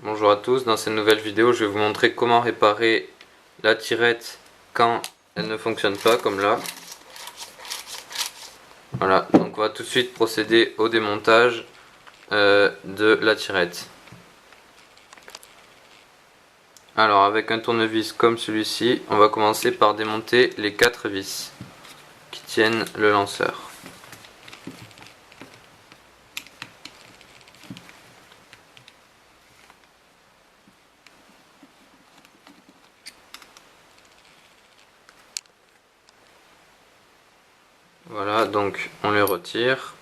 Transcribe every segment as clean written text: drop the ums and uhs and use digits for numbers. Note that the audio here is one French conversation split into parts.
Bonjour à tous, dans cette nouvelle vidéo je vais vous montrer comment réparer la tirette quand elle ne fonctionne pas comme là. Voilà, donc on va tout de suite procéder au démontage de la tirette. Alors avec un tournevis comme celui-ci, on va commencer par démonter les 4 vis qui tiennent le lanceur. Voilà, donc on les retire.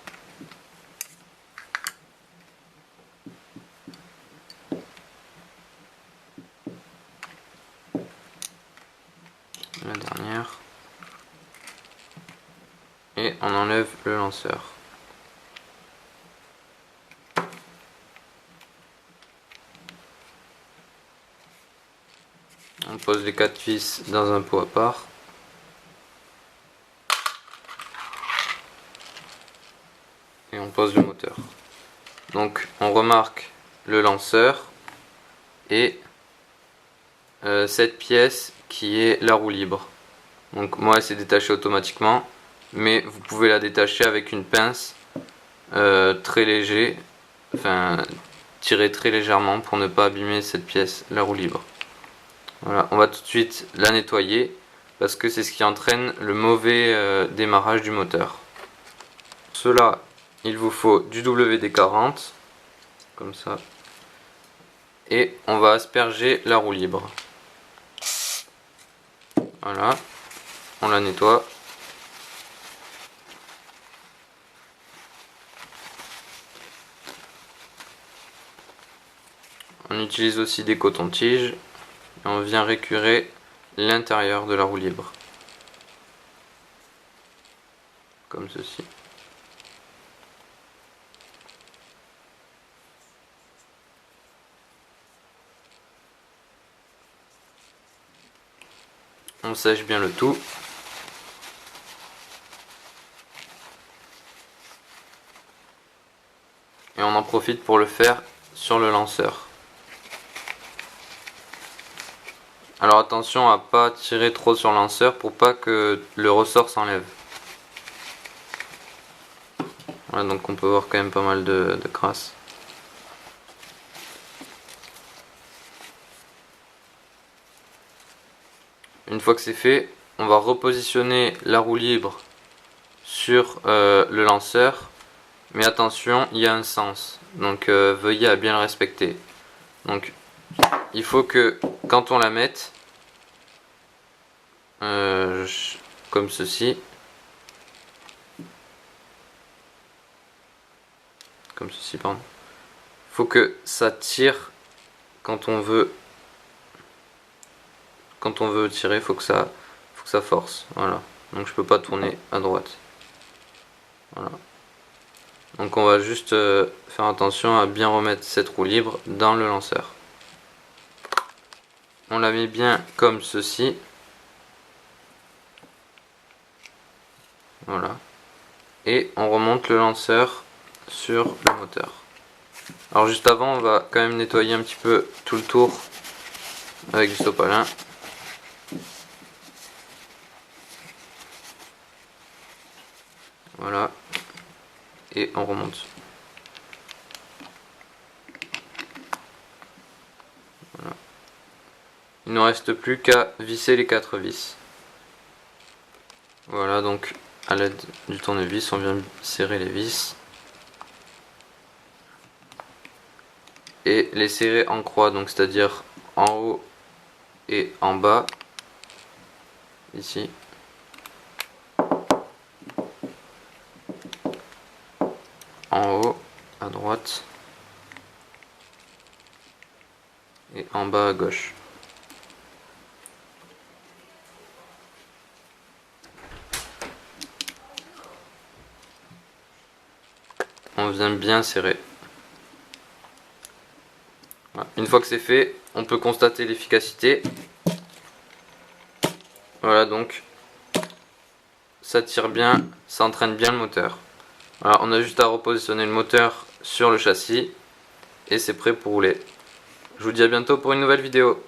La dernière. Et on enlève le lanceur. On pose les 4 vis dans un pot à part. Et on pose le moteur. Donc on remarque le lanceur et cette pièce qui est la roue libre. Donc moi elle s'est détachée automatiquement, mais vous pouvez la détacher avec une pince très léger, enfin tirer très légèrement pour ne pas abîmer cette pièce, la roue libre. Voilà, on va tout de suite la nettoyer parce que c'est ce qui entraîne le mauvais démarrage du moteur. Pour cela, il vous faut du WD-40, comme ça, et on va asperger la roue libre. Voilà, on la nettoie. On utilise aussi des cotons-tiges et on vient récurer l'intérieur de la roue libre. Comme ceci. On sèche bien le tout. Et on en profite pour le faire sur le lanceur. Alors attention à pas tirer trop sur le lanceur pour pas que le ressort s'enlève. Voilà, donc on peut voir quand même pas mal de crasse. Une fois que c'est fait, on va repositionner la roue libre sur le lanceur. Mais attention, il y a un sens, donc veuillez à bien le respecter. Donc il faut que quand on la mette, comme ceci, pardon, il faut que ça tire quand on veut tirer, faut que ça force. Voilà, donc je peux pas tourner à droite. Voilà. Donc on va juste faire attention à bien remettre cette roue libre dans le lanceur. On la met bien comme ceci. Voilà. Et on remonte le lanceur sur le moteur. Alors juste avant, on va quand même nettoyer un petit peu tout le tour avec du sopalin. Voilà. Et on remonte. Voilà. Il ne reste plus qu'à visser les 4 vis. Voilà, donc à l'aide du tournevis, on vient serrer les vis. Et les serrer en croix, donc c'est-à-dire en haut et en bas. Ici. En haut à droite et en bas à gauche. On vient bien serrer. Voilà. Une fois que c'est fait, on peut constater l'efficacité. Voilà, donc ça tire bien, ça entraîne bien le moteur. Voilà, on a juste à repositionner le moteur sur le châssis et c'est prêt pour rouler. Je vous dis à bientôt pour une nouvelle vidéo.